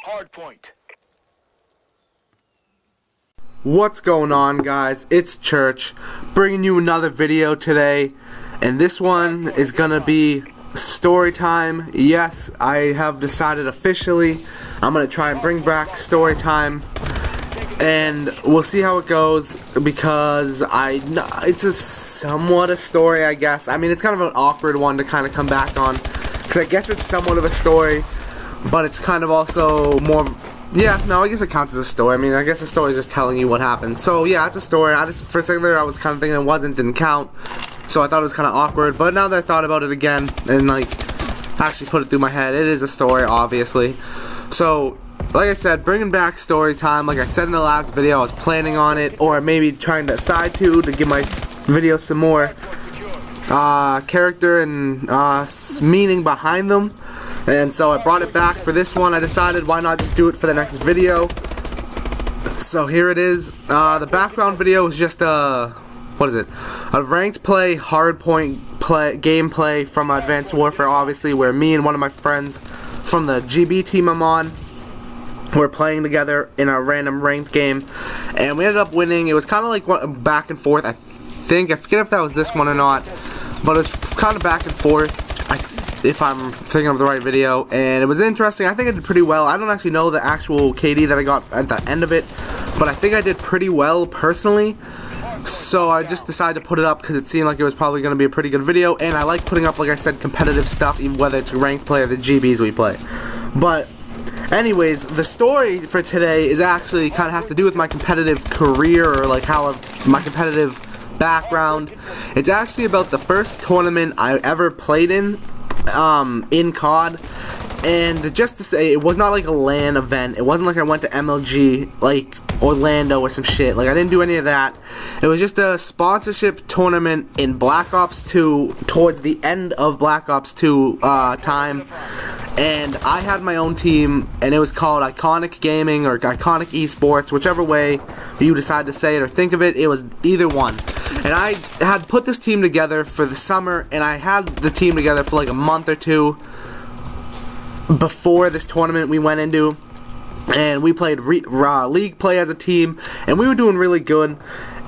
Hardpoint. What's going on, guys? It's Church, bringing you another video today, and this one is gonna be story time. Yes, I have decided officially I'm gonna try and bring back story time, and we'll see how it goes, because it's a somewhat a story, I guess. I mean, it's kind of an awkward one to kind of come back on, because I guess it's somewhat of a story, but it's kind of also more. Yeah, no, I guess it counts as a story. I mean, I guess a story is just telling you what happened. So yeah, it's a story. For a second there, I was kind of thinking it didn't count. So I thought it was kind of awkward. But now that I thought about it again and like actually put it through my head, it is a story, obviously. So like I said, bringing back story time. Like I said in the last video, I was planning on it, or maybe trying to decide to give my videos some more character and meaning behind them. And so I brought it back for this one. I decided why not just do it for the next video. So here it is. The background video is just a ranked play, hardpoint gameplay from Advanced Warfare, obviously, where me and one of my friends from the GB team I'm on, we're playing together in a random ranked game, and we ended up winning. It was kind of like back and forth. I forget if that was this one or not, but it was kind of back and forth, if I'm thinking of the right video, and it was interesting. I think I did pretty well. I don't actually know the actual KD that I got at the end of it, but I think I did pretty well personally. So I just decided to put it up because it seemed like it was probably going to be a pretty good video, and I like putting up, like I said, competitive stuff, even whether it's ranked play or the GBs we play. But anyways, the story for today is actually kind of has to do with my competitive career, or like my competitive background. It's actually about the first tournament I ever played in COD, and just to say, it was not like a LAN event. It wasn't like I went to MLG like Orlando or some shit. Like, I didn't do any of that. It was just a sponsorship tournament in Black Ops 2, towards the end of Black Ops 2 time, and I had my own team, and it was called Iconic Gaming or Iconic Esports, whichever way you decide to say it or think of it. It was either one. And I had put this team together for the summer, and I had the team together for like a month or two before this tournament we went into, and we played league play as a team, and we were doing really good,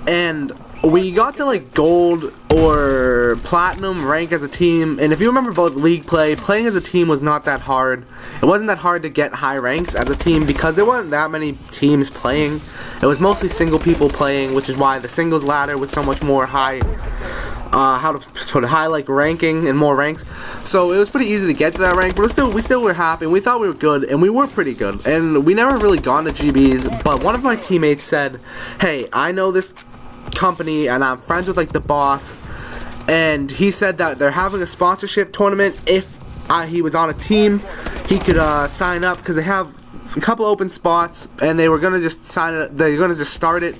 and we got to like gold or platinum rank as a team. And if you remember about league play, playing as a team was not that hard. It wasn't that hard to get high ranks as a team because there weren't that many teams playing. It was mostly single people playing, which is why the singles ladder was so much more high, high like ranking and more ranks. So it was pretty easy to get to that rank, but we still were happy, and we thought we were good, and we were pretty good. And we never really gone to GBs, but one of my teammates said, "Hey, I know this company, and I'm friends with like the boss," and he said that they're having a sponsorship tournament. If he was on a team, he could sign up, because they have a couple open spots, and they were gonna just they're gonna just start it.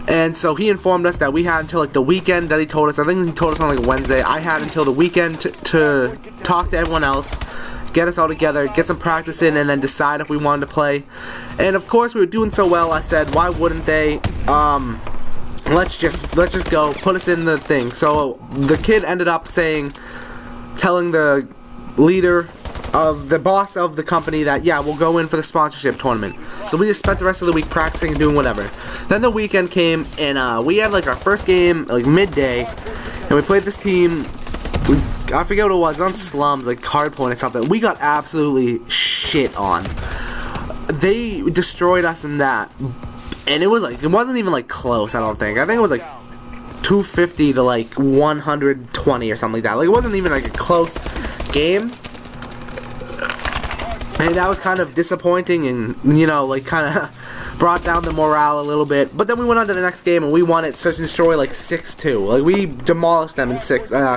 And so he informed us that we had until like the weekend that he told us. I think he told us on like Wednesday. I had until the weekend to talk to everyone else, get us all together, get some practice in, and then decide if we wanted to play. And of course, we were doing so well, I said, why wouldn't they? Let's just go, put us in the thing. So the kid ended up telling the leader of the boss of the company that, yeah, we'll go in for the sponsorship tournament. So we just spent the rest of the week practicing and doing whatever. Then the weekend came, and we had like our first game like midday, and we played this team. I forget what it was on slums, like hardpoint or something. We got absolutely shit on. They destroyed us in that. And it wasn't even like close, I don't think. I think it was like 250 to like 120 or something like that. Like, it wasn't even like a close game. And that was kind of disappointing, and, you know, like kind of brought down the morale a little bit. But then we went on to the next game, and we won it Search and Destroy like 6-2. Like, we demolished them in Search. But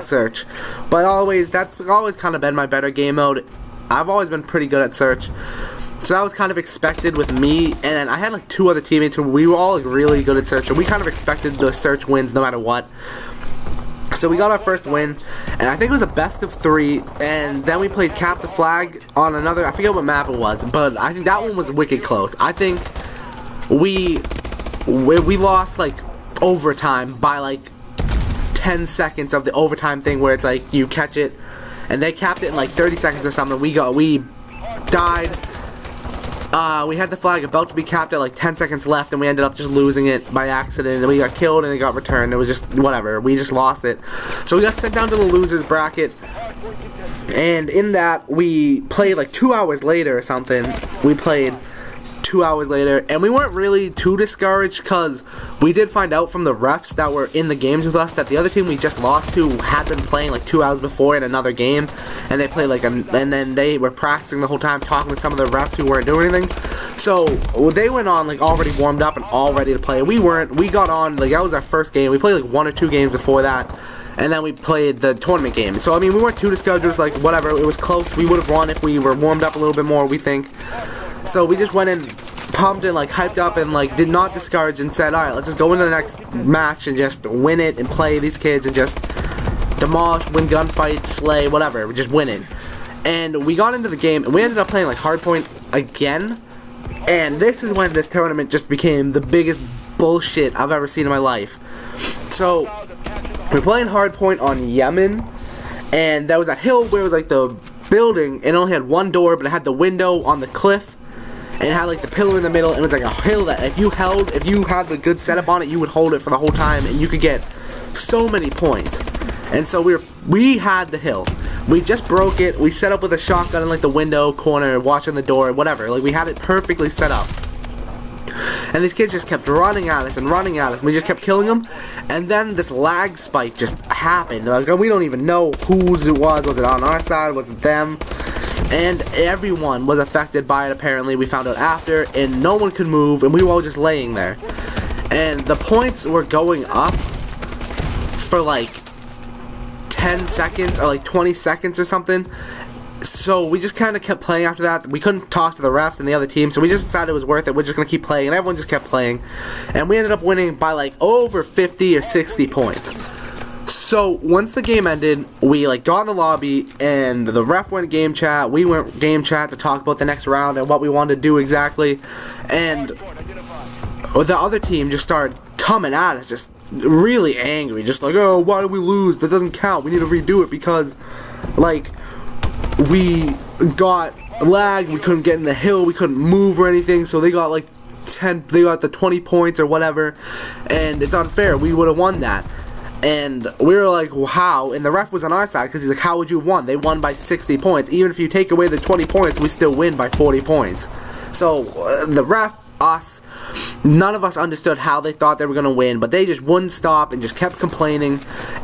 that's always kind of been my better game mode. I've always been pretty good at Search. So that was kind of expected with me, and then I had like two other teammates who we were all like really good at Search, and we kind of expected the Search wins no matter what. So we got our first win, and I think it was a best of 3, and then we played Cap the Flag on another, I forget what map it was, but I think that one was wicked close. I think we lost like overtime by like 10 seconds of the overtime thing, where it's like you catch it, and they capped it in like 30 seconds or something. We died, we had the flag about to be capped at like 10 seconds left, and we ended up just losing it by accident, and we got killed and it got returned. It was just whatever, we just lost it. So we got sent down to the losers bracket, and in that we played like 2 hours later or something. We played 2 hours later, and we weren't really too discouraged because we did find out from the refs that were in the games with us that the other team we just lost to had been playing like 2 hours before in another game, and they played like and then they were practicing the whole time, talking to some of the refs who weren't doing anything. So they went on like already warmed up and all ready to play. We weren't. We got on like that was our first game. We played like 1 or 2 games before that, and then we played the tournament game. So I mean, we weren't too discouraged. It was like whatever. It was close. We would have won if we were warmed up a little bit more, we think. So we just went in pumped and like hyped up and like did not discourage and said, alright, let's just go into the next match and just win it and play these kids and just demolish, win gunfights, slay, whatever. We're just winning. And we got into the game and we ended up playing like hardpoint again. And this is when this tournament just became the biggest bullshit I've ever seen in my life. So we're playing hardpoint on Yemen, and there was that hill where it was like the building, and it only had one door, but it had the window on the cliff, and it had like the pillar in the middle, and it was like a hill that if you had the good setup on it, you would hold it for the whole time, and you could get so many points. And so we had the hill. We just broke it. We set up with a shotgun in like the window corner, watching the door, whatever. Like we had it perfectly set up. And these kids just kept running at us and running at us. We just kept killing them. And then this lag spike just happened. Like, we don't even know whose it was. Was it on our side? Was it them? And everyone was affected by it, apparently. We found out after. And no one could move. And we were all just laying there. And the points were going up for like 10 seconds or like 20 seconds or something. So we just kind of kept playing after that. We couldn't talk to the refs and the other team, so we just decided it was worth it. We're just going to keep playing, and everyone just kept playing. And we ended up winning by like over 50 or 60 points. So once the game ended, we like got in the lobby, and the ref went game chat. We went game chat to talk about the next round and what we wanted to do exactly. And the other team just started coming at us, just really angry, just like, oh, why did we lose? That doesn't count. We need to redo it because, like, we got lagged, we couldn't get in the hill, we couldn't move or anything, so they got like they got the 20 points or whatever, and it's unfair, we would have won that. And we were like, well, how? And the ref was on our side, because he's like, how would you have won? They won by 60 points. Even if you take away the 20 points, we still win by 40 points. So, the ref, us, none of us understood how they thought they were going to win, but they just wouldn't stop and just kept complaining.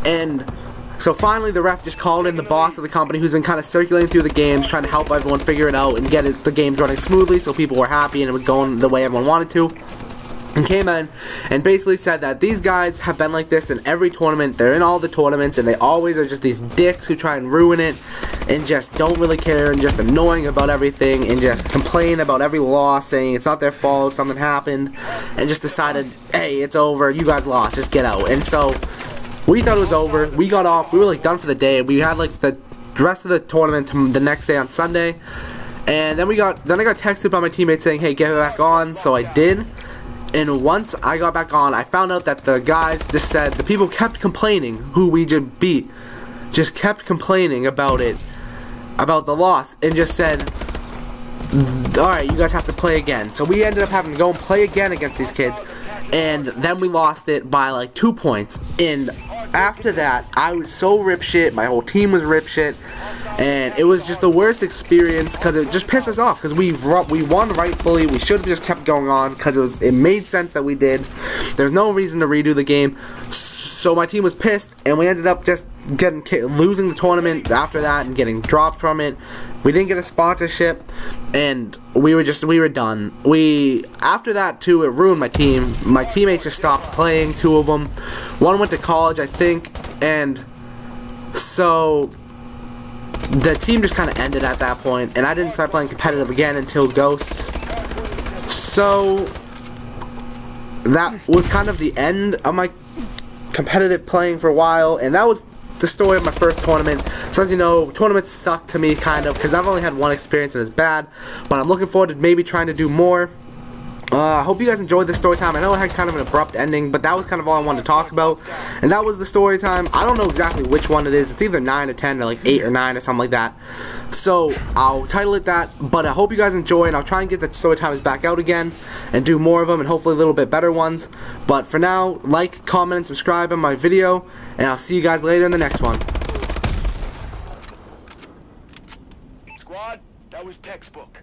And so finally the ref just called in the boss of the company, who's been kind of circulating through the games, trying to help everyone figure it out and get the games running smoothly so people were happy and it was going the way everyone wanted to. And came in and basically said that these guys have been like this in every tournament. They're in all the tournaments, and they always are just these dicks who try and ruin it and just don't really care and just annoying about everything and just complain about every loss, saying it's not their fault, something happened, and just decided, hey, it's over, you guys lost, just get out. And so we thought it was over. We got off. We were like done for the day. We had like the rest of the tournament the next day on Sunday, and then I got texted by my teammates saying, hey, get back on. So I did. And once I got back on, I found out that the guys just said, the people kept complaining who we just beat, just kept complaining about it, about the loss, and just said, alright, you guys have to play again. So we ended up having to go and play again against these kids, and then we lost it by like 2 points. And after that, I was so ripshit, my whole team was ripshit, and it was just the worst experience because it just pissed us off because we won rightfully. We should have just kept going on because it made sense that we did. There's no reason to redo the game. So my team was pissed, and we ended up just losing the tournament after that and getting dropped from it. We didn't get a sponsorship, and we were done. After that too, it ruined my team. My teammates just stopped playing, 2 of them. One went to college, I think, and so the team just kind of ended at that point, and I didn't start playing competitive again until Ghosts. So that was kind of the end of my competitive playing for a while, and that was the story of my first tournament. So as you know, tournaments suck to me kind of because I've only had one experience and it's bad, but I'm looking forward to maybe trying to do more. I hope you guys enjoyed this story time. I know it had kind of an abrupt ending, but that was kind of all I wanted to talk about. And that was the story time. I don't know exactly which one it is. It's either 9 or 10 or like 8 or 9 or something like that. So I'll title it that. But I hope you guys enjoy, and I'll try and get the story times back out again and do more of them, and hopefully a little bit better ones. But for now, like, comment, and subscribe on my video, and I'll see you guys later in the next one. Squad, that was textbook.